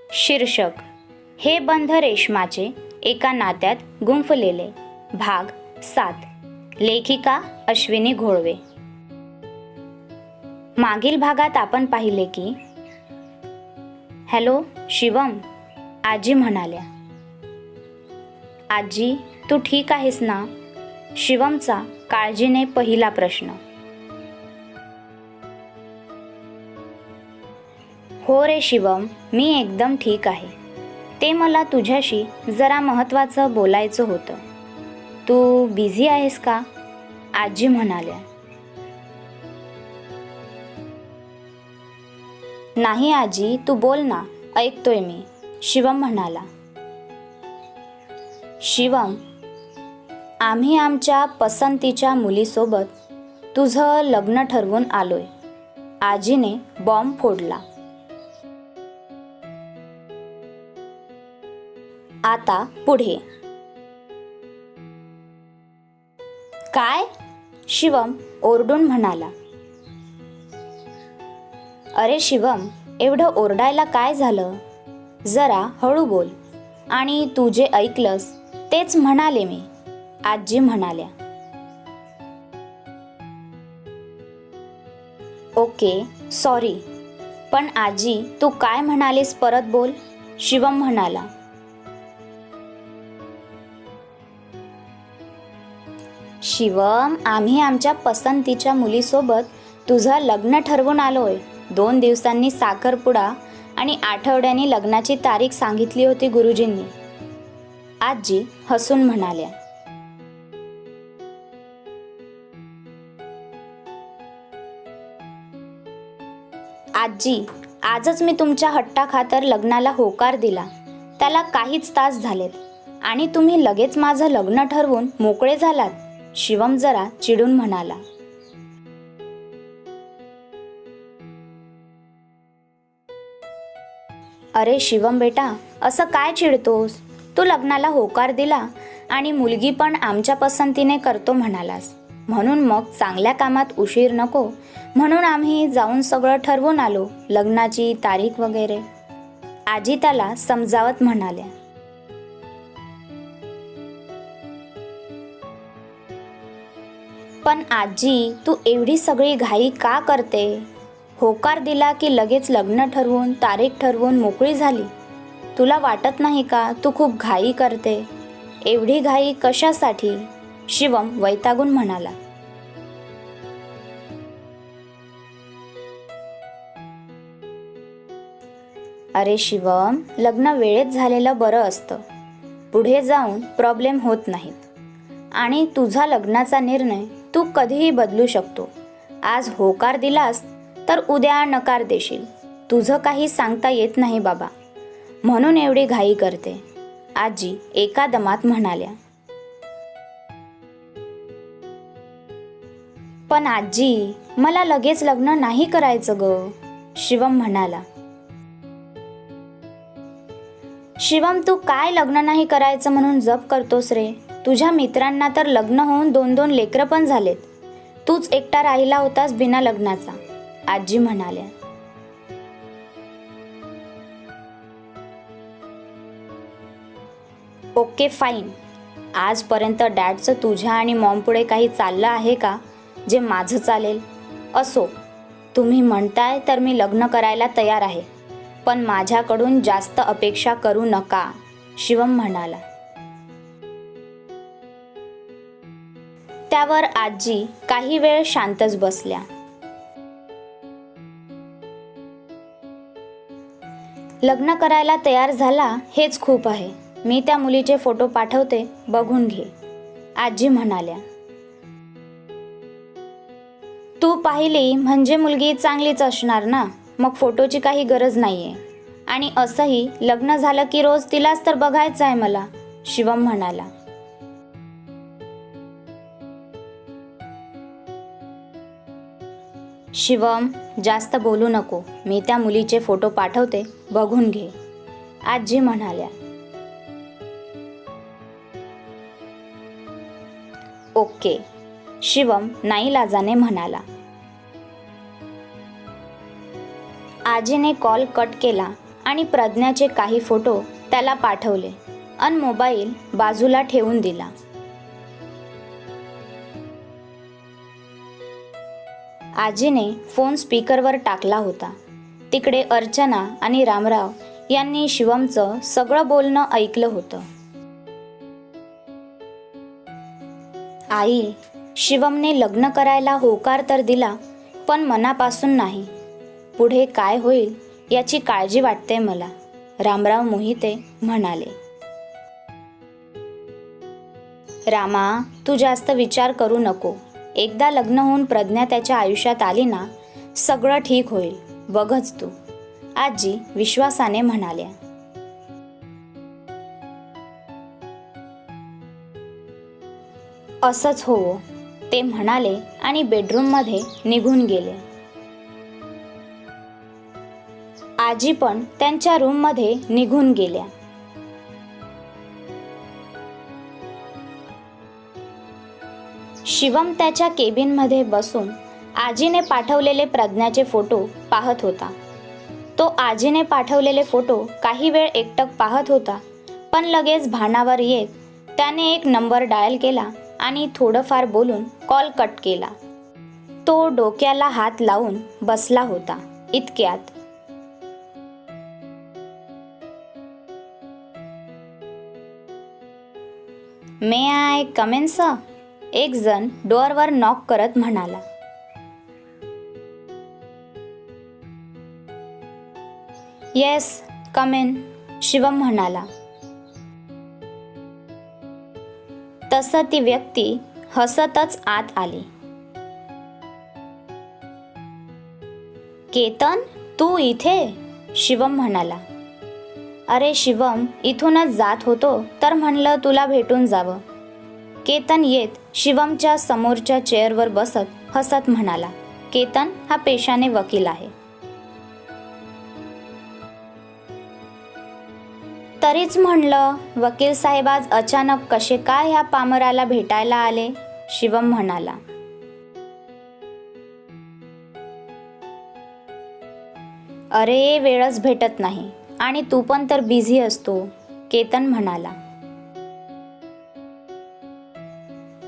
शीर्षक हे बंध रेशमाचे एका नात्यात गुंफलेले भाग 7 लेखिका अश्विनी घोळवे. मागील भागात आपण पाहिले की हॅलो शिवम, आजी म्हणाल्या. आजी, तू ठीक आहेस ना? शिवमचा काळजीने पहिला प्रश्न. हो रे शिवम, मी एकदम ठीक आहे. ते मला तुझ्याशी जरा महत्त्वाचं बोलायचं होतं. तू बिझी आहेस का? आजी म्हणाल्या. नाही आजी, तू बोल ना, ऐकतोय मी, शिवम म्हणाला. शिवम, आम्ही आमच्या पसंतीच्या मुलीसोबत तुझं लग्न ठरवून आलोय. आजीने बॉम्ब फोडला. आता पुढे. काय? शिवम ओरडून म्हणाला. अरे शिवम, एवढं ओरडायला काय झालं? जरा हळू बोल. आणि तू जे ऐकलंस तेच म्हणाले मी, आजी म्हणाल्या. Okay, sorry. पण आजी, तू काय म्हणालीस परत बोल, शिवम म्हणाला. शिवम, आम्ही आमच्या पसंतीच्या मुलीसोबत तुझं लग्न ठरवून आलोय. 2 दिवसांनी साखरपुडा आणि आठवड्यानी लग्नाची तारीख सांगितली होती गुरुजींनी, आजी हसून म्हणाल्या. आजी, आजच मी तुमच्या हट्टाखातर लग्नाला होकार दिला. त्याला काहीच तास झालेत आणि तुम्ही लगेच माझं लग्न ठरवून मोकळे झालात, शिवम जरा चिडून म्हणाला. अरे शिवम बेटा, असं काय चिडतोस? तू लग्नाला होकार दिला आणि मुलगी पण आमच्या पसंतीने करतो म्हणालास, म्हणून मग चांगल्या कामात उशीर नको म्हणून आम्ही जाऊन सगळं ठरवून आलो, लग्नाची तारीख वगैरे, आजी त्याला समजावत म्हणाल्या. पण आजी, तू एवढी सगळी घाई का करते? होकार दिला की लगेच लग्न ठरवून तारीख ठरवून मोकळी झाली. तुला वाटत नाही का तू खूप घाई करते? एवढी घाई कशासाठी? शिवम वैतागून म्हणाला. अरे शिवम, लग्न वेळेत झालेलं बरं असतं. पुढे जाऊन प्रॉब्लेम होत नाहीत. आणि तुझा लग्नाचा निर्णय तू कधीही बदलू शकतो. आज होकार दिलास तर उद्या नकार देशील. तुझं काही सांगता येत नाही बाबा, म्हणून एवढी घाई करते, आजी एका दमात म्हणाल्या. पण आजी, मला लगेच लग्न नाही करायचं ग, शिवम म्हणाला. शिवम, तू काय लग्न नाही करायचं म्हणून जप करतोस रे? तुझ्या मित्रांना तर लग्न होऊन 2-2 लेकरं पण झालेत. तूच एकटा राहिला होतास बिना लग्नाचा, आजी म्हणाल्या. Okay fine. आजपर्यंत डॅडचं तुझ्या आणि मॉम पुढे काही चाललं आहे का जे माझं चालेल? असो, तुम्ही म्हणताय तर मी लग्न करायला तयार आहे, पण माझ्याकडून जास्त अपेक्षा करू नका, शिवम म्हणाला. त्यावर आजी काही वेळ शांतच बसल्या. लग्न करायला तयार झाला हेच खूप आहे. मी त्या मुलीचे फोटो पाठवते, बघून घे, आजी म्हणाल्या. तू पाहिली म्हणजे मुलगी चांगलीच असणार ना, मग फोटोची काही गरज नाहीये. आणि असंही लग्न झालं की रोज तिलाच तर बघायचं आहे मला, शिवम म्हणाला. शिवम, जास्त बोलू नको. मी त्या मुलीचे फोटो पाठवते, बघून घे, आजी म्हणाल्या. ओके, शिवम नाईलाजाने म्हणाला. आजीने कॉल कट केला आणि प्रज्ञाचे काही फोटो त्याला पाठवले आणि मोबाईल बाजूला ठेवून दिला. आजीने फोन स्पीकरवर टाकला होता. तिकडे अर्चना आणि रामराव यांनी शिवमचं सगळं बोलणं ऐकलं होतं. आई, शिवमने लग्न करायला होकार तर दिला, पण मनापासून नाही. पुढे काय होईल याची काळजी वाटते मला, रामराव मोहिते म्हणाले. रामा, तू जास्त विचार करू नको. एकदा लग्न होऊन प्रज्ञा त्याच्या आयुष्यात आली ना, सगळं ठीक होईल, बघच तू, आजी विश्वासाने म्हणाल्या. असंच होवो, ते म्हणाले आणि बेडरूममध्ये निघून गेले. आजी पण त्यांच्या रूममध्ये निघून गेल्या. शिवम त्याच्या केबिनमध्ये बसून आजीने पाठवलेले प्रज्ञाचे फोटो पाहत होता. तो आजीने पाठवलेले फोटो काही वेळ एकटक पाहत होता, पण लगेच भानावर येत त्याने एक नंबर डायल केला आणि थोडंफार बोलून कॉल कट केला. तो डोक्याला हात लावून बसला होता. इतक्यात मे आय कम इन सर? एक जण डोअरवर नॉक करत म्हणाला. येस, कम इन, शिवम म्हणाला. तसं ती व्यक्ती हसतच आत आली. केतन, तू इथे? शिवम म्हणाला. अरे शिवम, इथूनच जात होतो तर म्हणलं तुला भेटून जावं. केतन येत शिवमच्या समोरच्या चेअरवर बसत हसत म्हणाला. केतन हा पेशाने वकील आहे. तरीच म्हणलं, वकील साहेब आज अचानक कसे काय ह्या पामराला भेटायला आले? शिवम म्हणाला. अरे वेळच भेटत नाही आणि तू पण तर बिझी असतो, केतन म्हणाला.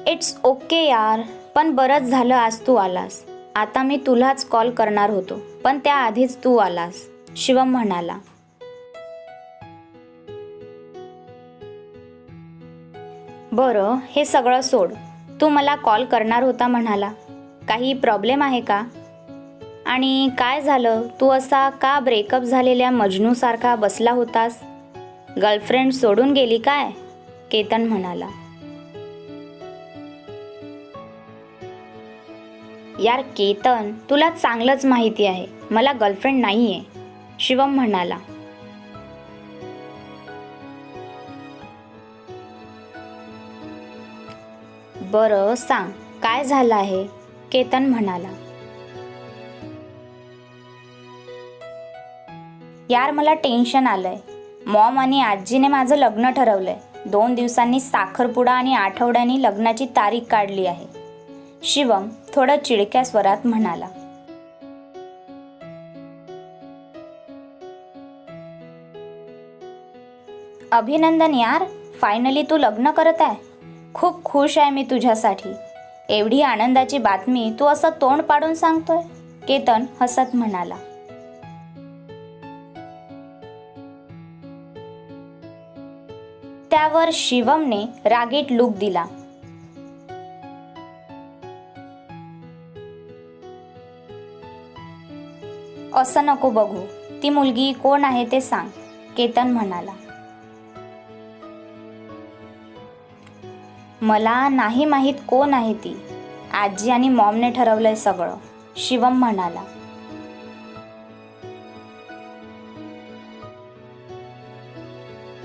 इट्स ओके यार, पण बरंच झालं आज तू आलास. आता मी तुलाच कॉल करणार होतो, पण त्याआधीच तू आलास, शिवम म्हणाला. बरं, हे सगळं सोड. तू मला कॉल करणार होता म्हणाला. काही प्रॉब्लेम आहे का? आणि काय झालं, तू असा का ब्रेकअप झालेल्या मजनूसारखा बसला होतास? गर्लफ्रेंड सोडून गेली काय? केतन म्हणाला. यार केतन, तुला चांगलंच माहिती आहे मला गर्लफ्रेंड नाहीये, शिवम म्हणाला. बरं सांग, काय झालं आहे? केतन म्हणाला. यार मला टेन्शन आलंय. मॉम आणि आजीने माझं लग्न ठरवलंय. 2 दिवसांनी साखरपुडा आणि आठवड्यानी लग्नाची तारीख काढली आहे, शिवम थोडं चिडक्या स्वरात म्हणाला. अभिनंदन यार, फायनली तू लग्न करत आहे. खूप खुश आहे मी तुझ्यासाठी. एवढी आनंदाची बातमी तू असं तोंड पाडून सांगतोय, केतन हसत म्हणाला. त्यावर शिवमने रागीट लुक दिला. असं नको बघू. ती मुलगी कोण आहे ते सांग, केतन म्हणाला. मला नाही माहीत कोण आहे ती. आजी आणि मॉमने ठरवलंय सगळं, शिवम म्हणाला.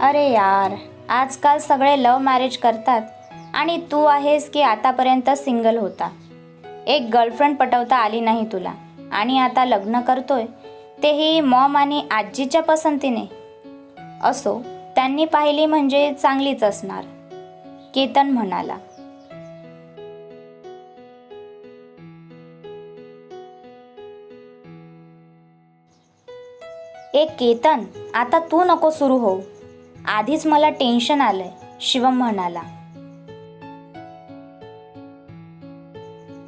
अरे यार, आजकाल सगळे लव्ह मॅरेज करतात आणि तू आहेस की आतापर्यंत सिंगल होता. एक गर्लफ्रेंड पटवता आली नाही तुला आणि आता लग्न करतोय, तेही मॉम आणि आजीच्या पसंतीने. असो, त्यांनी पाहिली म्हणजे चांगलीच असणार, केतन म्हणाला. केतन, आता तू नको सुरू हो. आधीच मला टेन्शन आलंय, शिवम म्हणाला.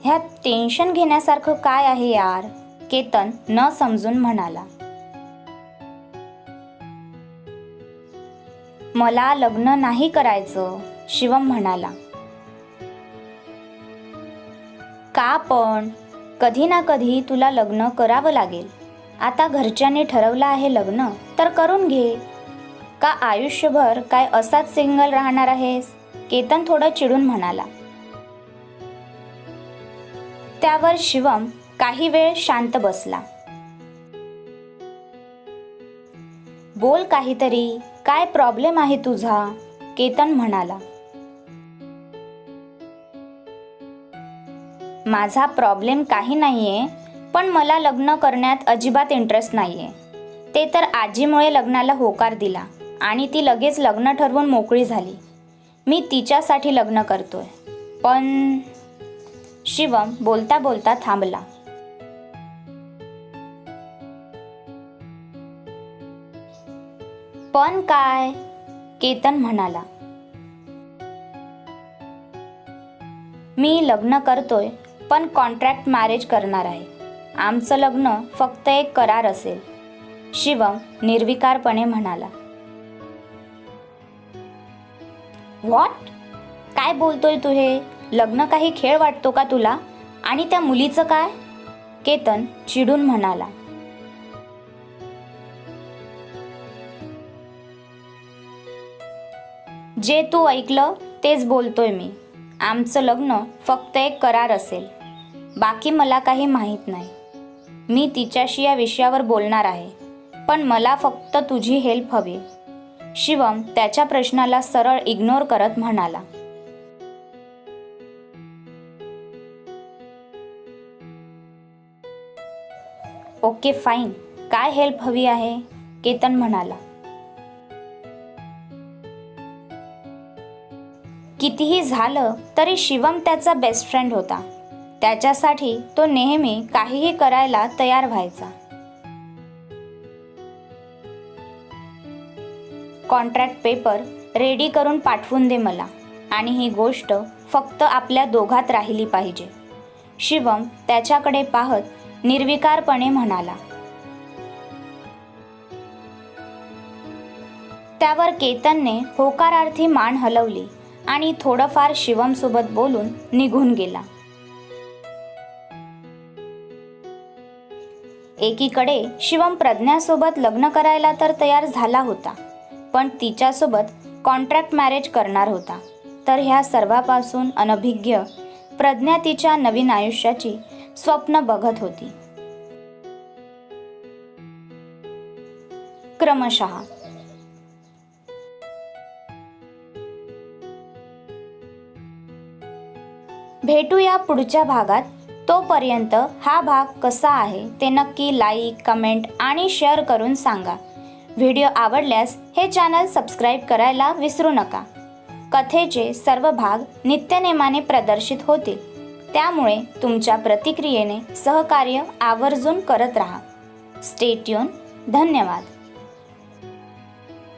ह्यात टेन्शन घेण्यासारखं काय आहे यार, केतन न समजून म्हणाला. मला लग्न नाही करायचं, शिवम म्हणाला. का पण? कधी ना कधी तुला लग्न करावं लागेल. आता घरच्यांनी ठरवलं आहे लग्न, तर करून घे. का आयुष्यभर काय असाच सिंगल राहणार आहेस? केतन थोडं चिडून म्हणाला. त्यावर शिवम काही वेळ शांत बसला. बोल काहीतरी, काय प्रॉब्लेम आहे तुझा? केतन म्हणाला. माझा प्रॉब्लेम काही नाहीये, पण मला लग्न करण्यात अजिबात इंटरेस्ट नाहीये. ते तर आजीमुळे लग्नाला होकार दिला आणि ती लगेच लग्न ठरवून मोकळी झाली. मी तिच्यासाठी लग्न करतोय. पण शिवम बोलता बोलता थांबला. पण काय? केतन म्हणाला. मी लग्न करतोय, पण कॉन्ट्रॅक्ट मॅरेज करणार आहे. आमचं लग्न फक्त एक करार असेल, शिवम निर्विकारपणे म्हणाला. व्हॉट? काय बोलतोय तू हे? लग्न काही खेळ वाटतो का तुला? आणि त्या मुलीचं काय? केतन चिडून म्हणाला. जे तू ऐकलं तेच बोलतोय मी. आमचं लग्न फक्त एक करार असेल, बाकी मला काही माहीत नाही. मी तिच्याशी या विषयावर बोलणार आहे, पण मला फक्त तुझी हेल्प हवी. शिवम त्याच्या प्रश्नाला सरळ इग्नोर करत म्हणाला. ओके फाईन, काय हेल्प हवी आहे? केतन म्हणाला. कितीही झालं तरी शिवम त्याचा बेस्ट फ्रेंड होता. त्याच्यासाठी तो नेहमी काहीही करायला तयार व्हायचा. कॉन्ट्रॅक्ट पेपर रेडी करून पाठवून दे मला, आणि ही गोष्ट फक्त आपल्या दोघात राहिली पाहिजे. शिवम त्याच्याकडे पाहत निर्विकारपणे म्हणाला. त्यावर केतनने होकारार्थी मान हलवली आणि थोडंफार शिवमसोबत बोलून निघून गेला. एकीकडे शिवम प्रज्ञासोबत लग्न करायला तर तयार झाला होता, पण तिच्यासोबत कॉन्ट्रॅक्ट मॅरेज करणार होता. तर ह्या सर्वापासून अनभिज्ञ प्रज्ञा तिच्या नवीन आयुष्याची स्वप्न बघत होती. क्रमशः भेटूया पुढच्या भागात. तोपर्यंत हा भाग कसा आहे ते नक्की लाईक, कमेंट आणि शेअर करून सांगा. व्हिडिओ आवडल्यास हे चॅनल सबस्क्राईब करायला विसरू नका. कथेचे सर्व भाग नित्यनेमाने प्रदर्शित होतील, त्यामुळे तुमच्या प्रतिक्रियेने सहकार्य आवर्जून करत राहा. Stay tune. धन्यवाद.